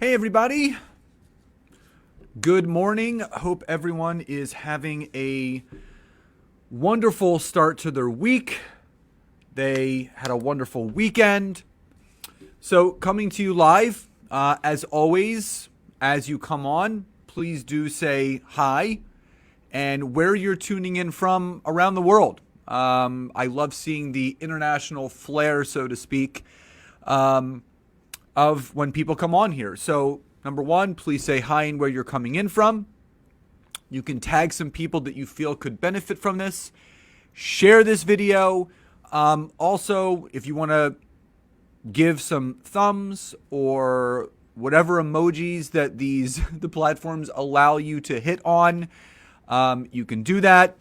Hey everybody, good morning. Hope everyone is having a wonderful start to their week. They had a wonderful weekend. So coming to you live, as always, as you come on, please do say hi and where you're tuning in from around the world. I love seeing the international flair, so to speak, of when people come on here. So, number one, please say hi and where you're coming in from. You can tag some people that you feel could benefit from this. Share this video. Also, if you want to give some thumbs or whatever emojis that the platforms allow you to hit on, you can do that.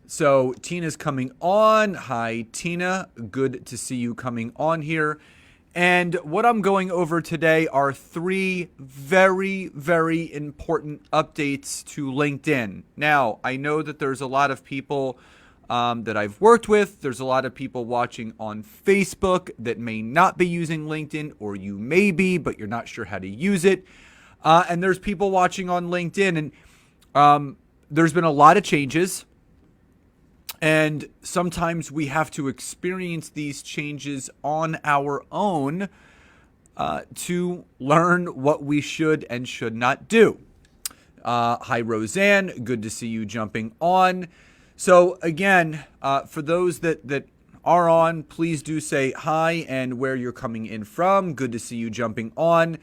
So Tina's coming on. Hi, Tina. Good to see you coming on here. And what I'm going over today are three very, very important updates to LinkedIn. Now, I know that there's a lot of people that I've worked with. There's a lot of people watching on Facebook that may not be using LinkedIn, or you may be, but you're not sure how to use it. And there's people watching on LinkedIn, and there's been a lot of changes. And sometimes we have to experience these changes on our own to learn what we should and should not do. Hi, Roseanne. Good to see you jumping on. So again, for those that are on, please do say hi and where you're coming in from. Good to see you jumping on.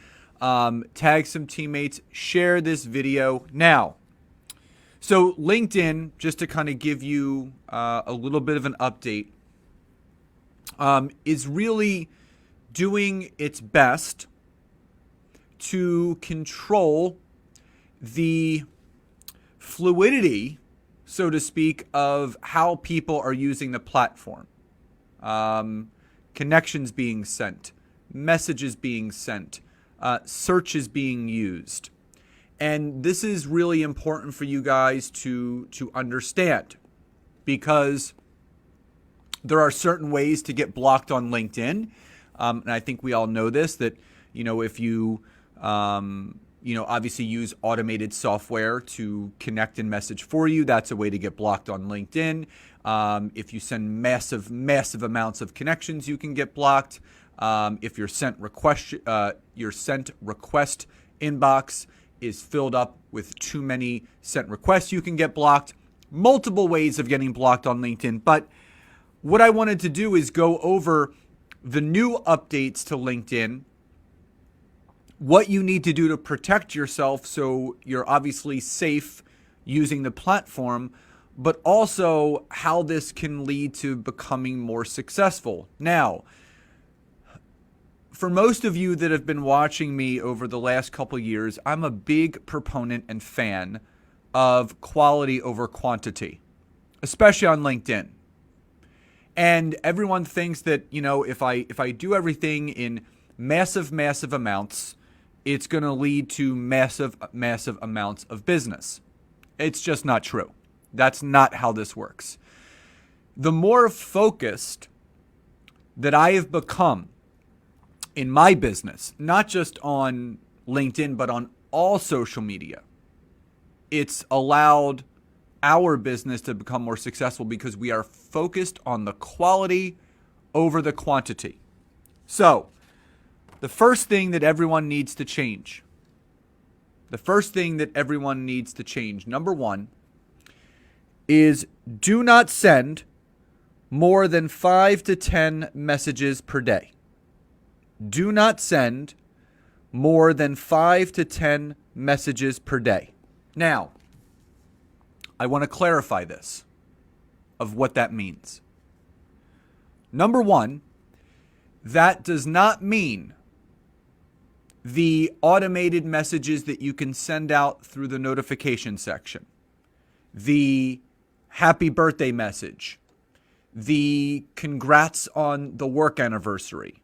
Tag some teammates. Share this video now. So LinkedIn, just to kind of give you a little bit of an update, is really doing its best to control the fluidity, so to speak, of how people are using the platform. Connections being sent, messages being sent, searches being used. And this is really important for you guys to understand, because there are certain ways to get blocked on LinkedIn. And I think we all know this, that, if you, obviously use automated software to connect and message for you, that's a way to get blocked on LinkedIn. If you send massive amounts of connections, you can get blocked. If your sent request inbox is filled up with too many sent requests, you can get blocked. Multiple ways of getting blocked on LinkedIn. But what I wanted to do is go over the new updates to LinkedIn, what you need to do to protect yourself so you're obviously safe using the platform, but also how this can lead to becoming more successful. Now, for most of you that have been watching me over the last couple years, I'm a big proponent and fan of quality over quantity, especially on LinkedIn. And everyone thinks that, if I do everything in massive amounts, it's going to lead to massive amounts of business. It's just not true. That's not how this works. The more focused that I have become in my business, not just on LinkedIn, but on all social media, it's allowed our business to become more successful because we are focused on the quality over the quantity. So, the first thing that everyone needs to change, number one, is do not send more than 5 to 10 messages per day. Do not send more than 5 to 10 messages per day. Now, I want to clarify this, of what that means. Number one, that does not mean the automated messages that you can send out through the notification section, the happy birthday message, the congrats on the work anniversary,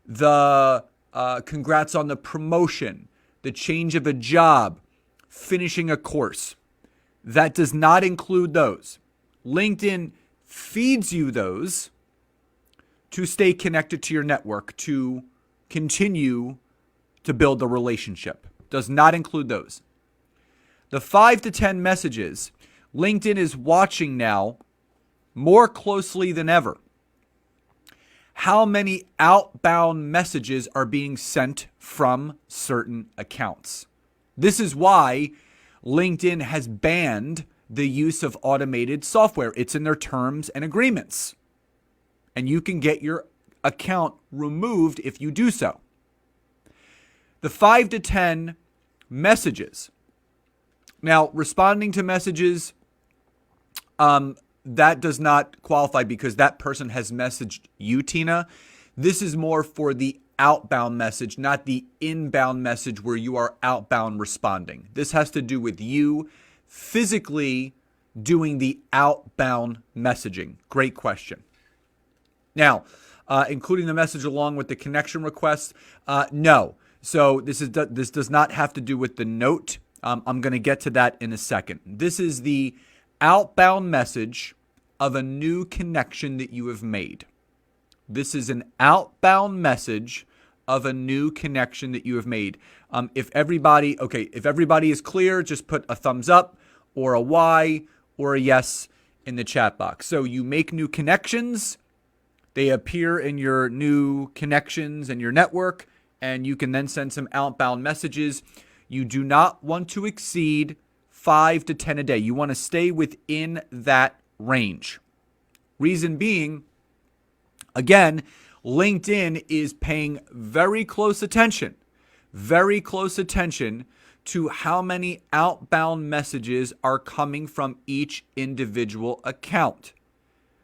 the congrats on the promotion, the change of a job, finishing a course. That does not include those. LinkedIn feeds you those to stay connected to your network, to continue to build the relationship. Does not include those. The 5 to 10 messages, LinkedIn is watching now more closely than ever. How many outbound messages are being sent from certain accounts? This is why LinkedIn has banned the use of automated software. It's in their terms and agreements. And you can get your account removed if you do so. The 5 to 10 messages. Now, responding to messages, that does not qualify because that person has messaged you, Tina. This is more for the outbound message, not the inbound message where you are outbound responding. This has to do with you physically doing the outbound messaging. Great question. Now, including the message along with the connection request, no. So this does not have to do with the note. I'm going to get to that in a second. This is the outbound message of a new connection that you have made. This is an outbound message of a new connection that you have made. If everybody is clear, just put a thumbs up or a Y or a yes in the chat box. So you make new connections. They appear in your new connections and your network, and you can then send some outbound messages. You do not want to exceed 5 to 10 a day. You want to stay within that range. Reason being, again, LinkedIn is paying very close attention to how many outbound messages are coming from each individual account.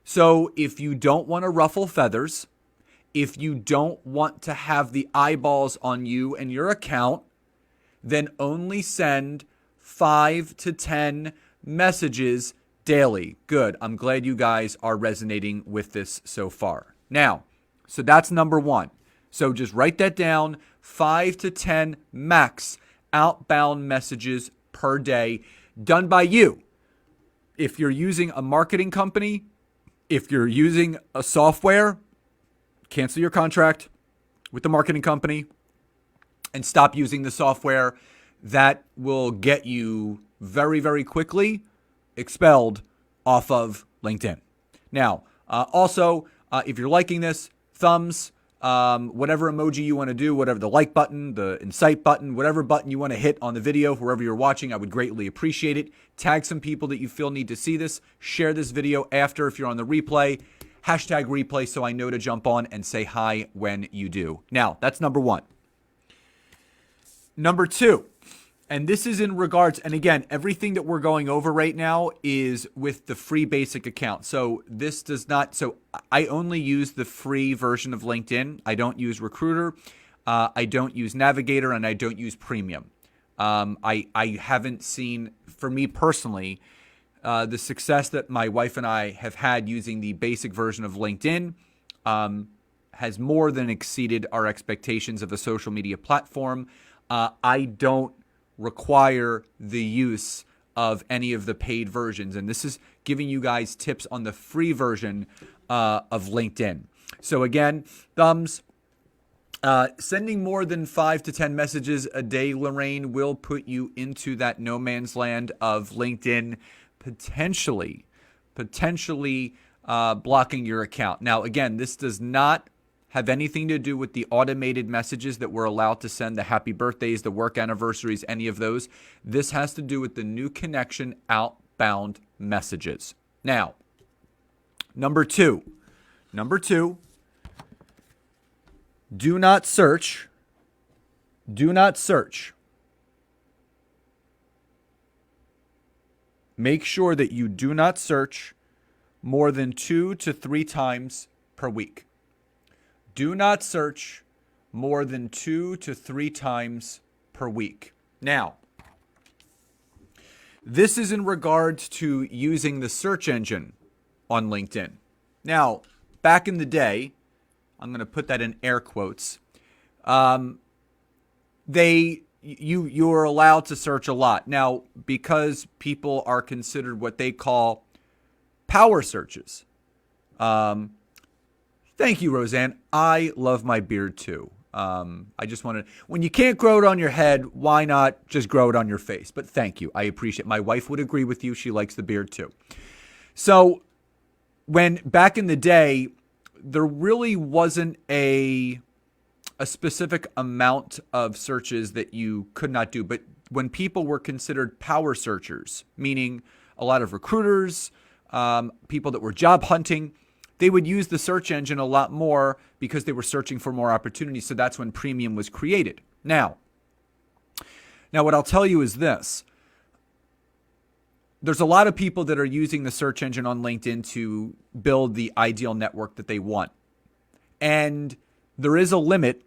So if you don't want to ruffle feathers, if you don't want to have the eyeballs on you and your account, then only send 5 to 10 messages daily. Good. I'm glad you guys are resonating with this so far. Now, so that's number one. So just write that down, 5 to 10 max outbound messages per day done by you. If you're using a marketing company, if you're using a software, cancel your contract with the marketing company and stop using the software. That will get you very, very quickly expelled off of LinkedIn. Now, also, if you're liking this, thumbs, whatever emoji you want to do, whatever the like button, the incite button, whatever button you want to hit on the video, wherever you're watching, I would greatly appreciate it. Tag some people that you feel need to see this. Share this video after if you're on the replay. Hashtag replay so I know to jump on and say hi when you do. Now, that's number one. Number two, and this is in regards, and again, everything that we're going over right now is with the free basic account. So this does not, so I only use the free version of LinkedIn. I don't use Recruiter, I don't use Navigator, and I don't use Premium. I haven't seen, for me personally, the success that my wife and I have had using the basic version of LinkedIn has more than exceeded our expectations of a social media platform. I don't require the use of any of the paid versions. And this is giving you guys tips on the free version of LinkedIn. So again, thumbs. Sending more than 5 to 10 messages a day, Lorraine, will put you into that no man's land of LinkedIn, potentially blocking your account. Now, again, this does not have anything to do with the automated messages that we're allowed to send, the happy birthdays, the work anniversaries, any of those. This has to do with the new connection outbound messages. Now, number two, do not search. Make sure that you do not search more than 2 to 3 times per week. Do not search more than 2 to 3 times per week. Now, this is in regards to using the search engine on LinkedIn. Now, back in the day, I'm going to put that in air quotes, you are allowed to search a lot. Now, because people are considered what they call power searches. Thank you, Roseanne. I love my beard too. I just wanted, when you can't grow it on your head, why not just grow it on your face? But thank you. I appreciate it. My wife would agree with you. She likes the beard too. So when back in the day, there really wasn't a specific amount of searches that you could not do. But when people were considered power searchers, meaning a lot of recruiters, people that were job hunting, they would use the search engine a lot more because they were searching for more opportunities. So that's when Premium was created. Now what I'll tell you is this. There's a lot of people that are using the search engine on LinkedIn to build the ideal network that they want. And there is a limit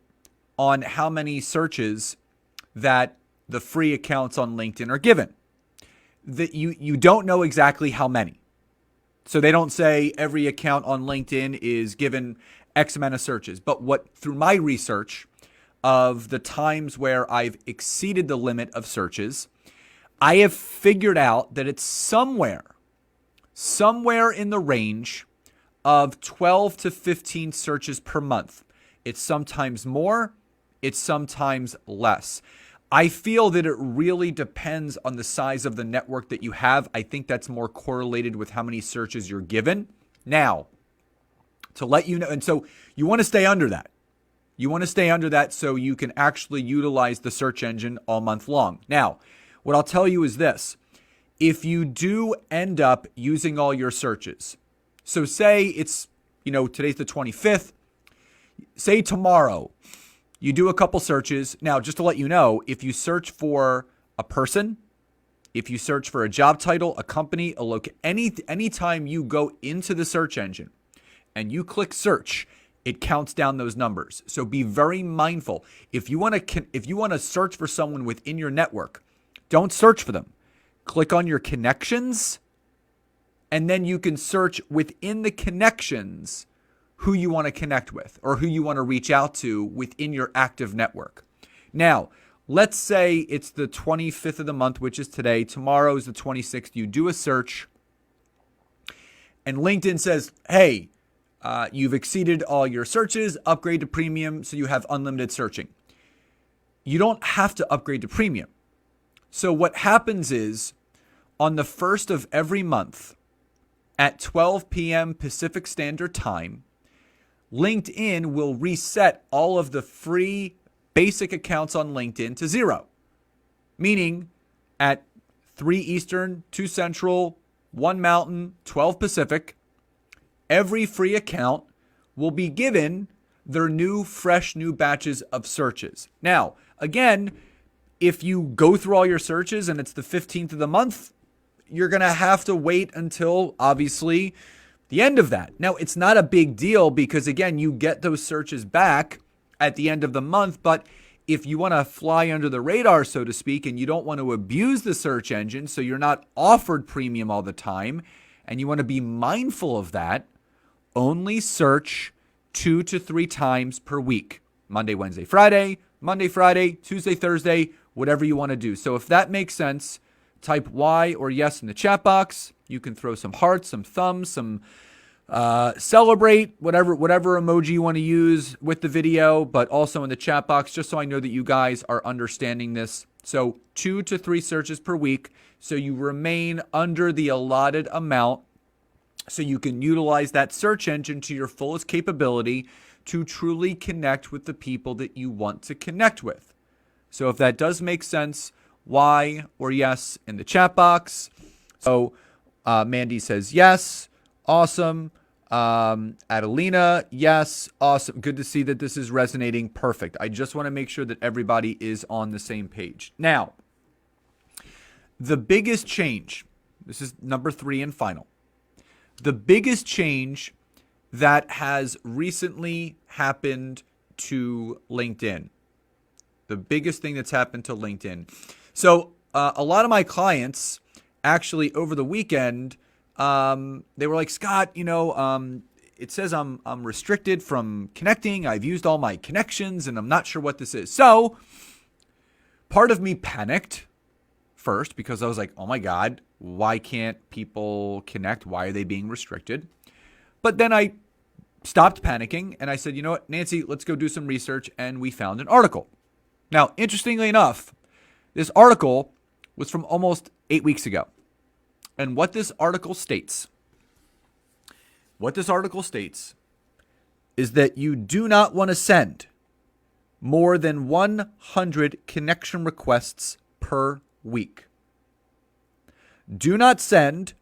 on how many searches that the free accounts on LinkedIn are given. That you don't know exactly how many. So they don't say every account on LinkedIn is given X amount of searches. But through my research of the times where I've exceeded the limit of searches, I have figured out that it's somewhere in the range of 12 to 15 searches per month. It's sometimes more, it's sometimes less. I feel that it really depends on the size of the network that you have. I think that's more correlated with how many searches you're given. Now, to let you know, and so you want to stay under that. You want to stay under that so you can actually utilize the search engine all month long. Now, what I'll tell you is this. If you do end up using all your searches, so say it's, today's the 25th, say tomorrow, you do a couple searches. Now, just to let you know, if you search for a person, if you search for a job title, a company, anytime you go into the search engine and you click search, it counts down those numbers. So be very mindful. If you want to search for someone within your network, don't search for them. Click on your connections, and then you can search within the connections who you want to connect with or who you want to reach out to within your active network. Now, let's say it's the 25th of the month, which is today. Tomorrow is the 26th. You do a search, and LinkedIn says, hey, you've exceeded all your searches. Upgrade to Premium so you have unlimited searching. You don't have to upgrade to Premium. So what happens is on the first of every month at 12 p.m. Pacific Standard Time, LinkedIn will reset all of the free basic accounts on LinkedIn to 0. Meaning at 3 Eastern, 2 Central, 1 Mountain, 12 Pacific, every free account will be given their fresh new batches of searches. Now, again, if you go through all your searches and it's the 15th of the month, you're going to have to wait until, obviously, the end of that. Now, it's not a big deal because, again, you get those searches back at the end of the month. But if you want to fly under the radar, so to speak, and you don't want to abuse the search engine, so you're not offered Premium all the time, and you want to be mindful of that, only search 2 to 3 times per week. Monday, Wednesday, Friday, Tuesday, Thursday, whatever you want to do. So if that makes sense, type Y or yes in the chat box. You can throw some hearts, some thumbs, some celebrate, whatever emoji you want to use with the video, but also in the chat box, just so I know that you guys are understanding this. So 2 to 3 searches per week, so you remain under the allotted amount, so you can utilize that search engine to your fullest capability to truly connect with the people that you want to connect with. So if that does make sense, Y or yes in the chat box. So Mandy says yes. Awesome. Adelina, yes. Awesome. Good to see that this is resonating. Perfect. I just want to make sure that everybody is on the same page. Now, the biggest change, this is number 3 and final. The biggest change that has recently happened to LinkedIn. The biggest thing that's happened to LinkedIn. So a lot of my clients actually over the weekend, they were like, Scott, it says I'm restricted from connecting. I've used all my connections and I'm not sure what this is. So part of me panicked first because I was like, oh my God, why can't people connect? Why are they being restricted? But then I stopped panicking, and I said, you know what, Nancy, let's go do some research, and we found an article. Now, interestingly enough, this article was from almost 8 weeks ago. And what this article states is that you do not want to send more than 100 connection requests per week. Do not send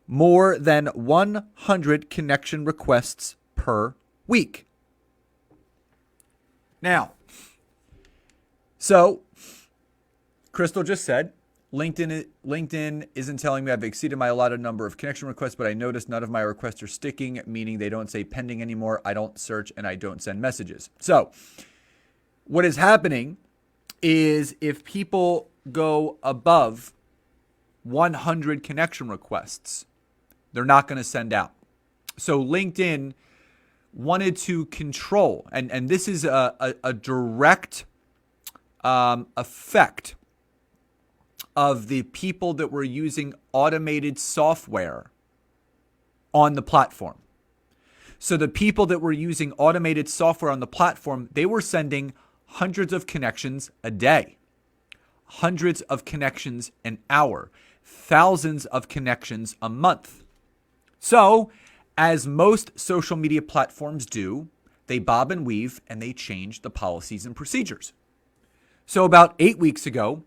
more than 100 connection requests per week. Now, so Crystal just said, LinkedIn isn't telling me I've exceeded my allotted number of connection requests, but I noticed none of my requests are sticking, meaning they don't say pending anymore. I don't search and I don't send messages. So what is happening is if people go above 100 connection requests, they're not going to send out. So LinkedIn wanted to control, and this is a direct effect of the people that were using automated software on the platform. So the people that were using automated software on the platform, they were sending hundreds of connections a day, hundreds of connections an hour, thousands of connections a month. So, as most social media platforms do, they bob and weave and they change the policies and procedures. So about 8 weeks ago,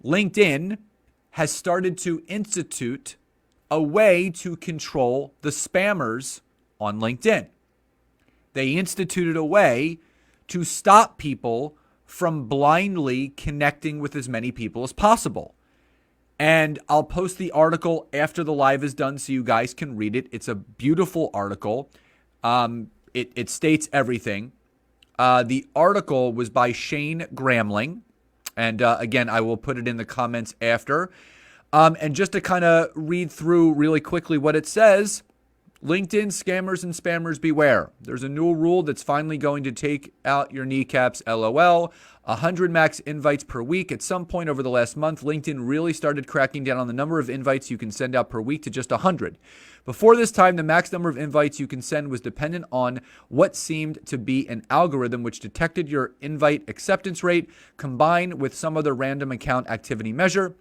LinkedIn has started to institute a way to control the spammers on LinkedIn. They instituted a way to stop people from blindly connecting with as many people as possible. And I'll post the article after the live is done so you guys can read it. It's a beautiful article. It states everything. The article was by Shane Gramling. And again, I will put it in the comments after. And just to kind of read through really quickly what it says, LinkedIn scammers and spammers beware. There's a new rule that's finally going to take out your kneecaps, LOL. 100 max invites per week. At some point over the last month, LinkedIn really started cracking down on the number of invites you can send out per week to just 100. Before this time, the max number of invites you can send was dependent on what seemed to be an algorithm which detected your invite acceptance rate combined with some other random account activity measure.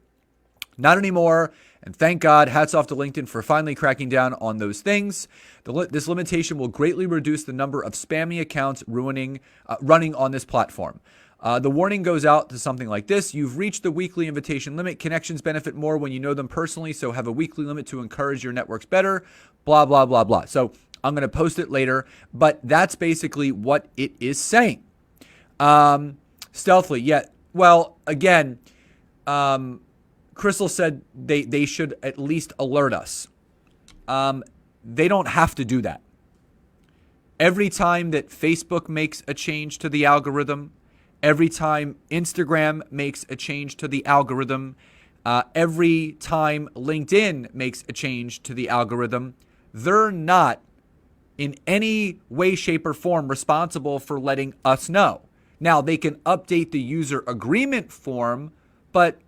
Not anymore. And thank God, hats off to LinkedIn for finally cracking down on those things. This limitation will greatly reduce the number of spammy accounts running on this platform. The warning goes out to something like this. You've reached the weekly invitation limit. Connections benefit more when you know them personally, so have a weekly limit to encourage your networks better. Blah, blah, blah, blah. So I'm going to post it later, but that's basically what it is saying. Stealthily, yeah. Well, again, Crystal said they should at least alert us. They don't have to do that. Every time that Facebook makes a change to the algorithm, every time Instagram makes a change to the algorithm, every time LinkedIn makes a change to the algorithm, they're not in any way, shape, or form responsible for letting us know. Now, they can update the user agreement form, but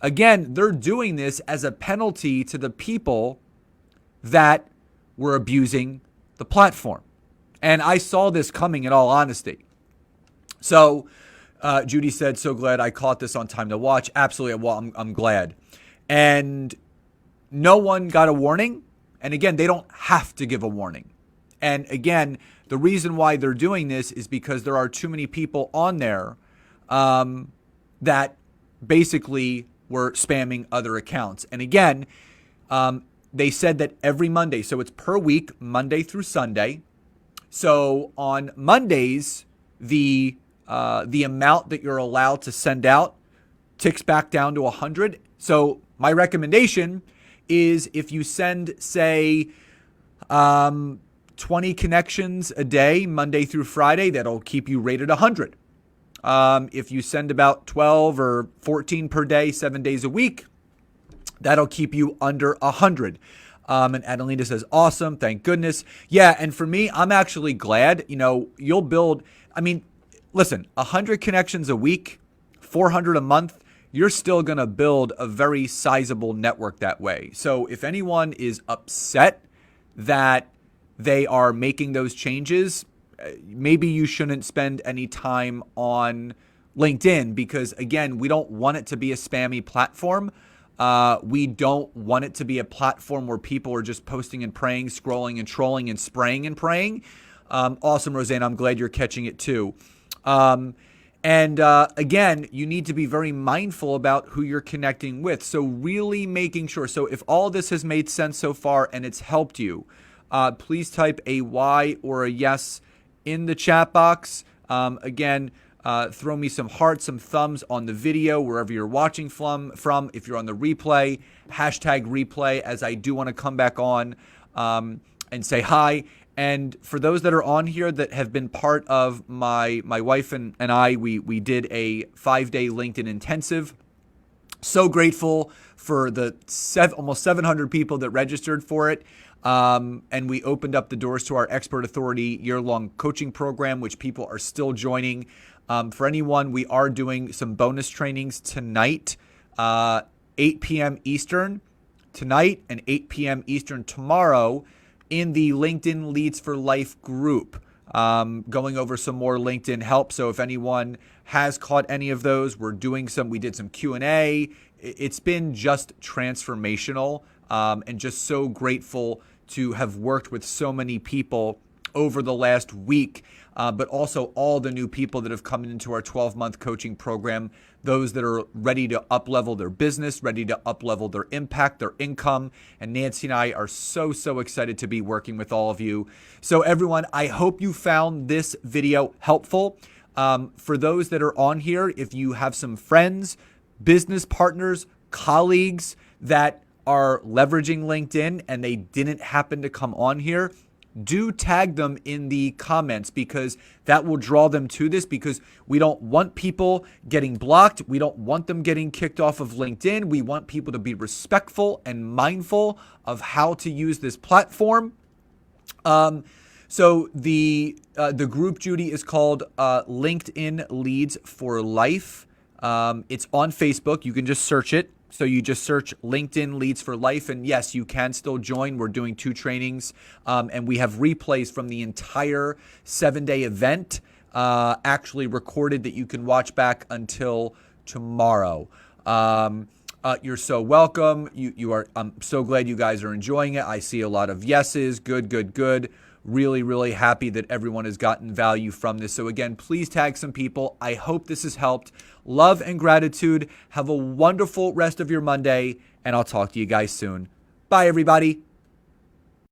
again, they're doing this as a penalty to the people that were abusing the platform. And I saw this coming in all honesty. So Judy said, so glad I caught this on time to watch. Absolutely. Well, I'm glad. And no one got a warning. And again, they don't have to give a warning. And again, the reason why they're doing this is because there are too many people on there that basically were spamming other accounts. And again, they said that every Monday, so it's per week, Monday through Sunday. So on Mondays, the amount that you're allowed to send out ticks back down to 100. So my recommendation is if you send, say, 20 connections a day, Monday through Friday, that'll keep you rated 100. If you send about 12 or 14 per day, 7 days a week, that'll keep you under 100. And Adelina says, awesome. Thank goodness. Yeah. And for me, I'm actually glad, you'll build, listen, 100 connections a week, 400 a month, you're still going to build a very sizable network that way. So if anyone is upset that they are making those changes, maybe you shouldn't spend any time on LinkedIn because, again, we don't want it to be a spammy platform. We don't want it to be a platform where people are just posting and praying, scrolling and trolling and spraying and praying. Awesome, Roseanne. I'm glad you're catching it too. Again, you need to be very mindful about who you're connecting with. So really making sure. So if all this has made sense so far and it's helped you, please type a Y or a yes in the chat box. Again, throw me some hearts, some thumbs on the video, wherever you're watching from. If you're on the replay, hashtag replay, as I do want to come back on and say hi. And for those that are on here that have been part of my wife and I, we did a 5-day LinkedIn intensive. So grateful for the almost 700 people that registered for it. And we opened up the doors to our Expert Authority year-long coaching program, which people are still joining. For anyone, we are doing some bonus trainings tonight, 8 p.m. Eastern tonight and 8 p.m. Eastern tomorrow in the LinkedIn Leads for Life group, going over some more LinkedIn help. So if anyone has caught any of those, we did some Q&A. It's been just transformational, and just so grateful to have worked with so many people over the last week, but also all the new people that have come into our 12-month coaching program, those that are ready to up-level their business, ready to up-level their impact, their income. And Nancy and I are so, so excited to be working with all of you. So everyone, I hope you found this video helpful. For those that are on here, if you have some friends, business partners, colleagues that are leveraging LinkedIn and they didn't happen to come on here, do tag them in the comments because that will draw them to this, because we don't want people getting blocked. We don't want them getting kicked off of LinkedIn. We want people to be respectful and mindful of how to use this platform. So the group, Judy, is called LinkedIn Leads for Life. It's on Facebook. You can just search it. So you just search LinkedIn Leads for Life. And yes, you can still join. We're doing 2 trainings. And we have replays from the entire 7-day event actually recorded that you can watch back until tomorrow. You're so welcome. I'm so glad you guys are enjoying it. I see a lot of yeses. Good, good, good. Really, really happy that everyone has gotten value from this. So again, please tag some people. I hope this has helped. Love and gratitude. Have a wonderful rest of your Monday, and I'll talk to you guys soon. Bye, everybody.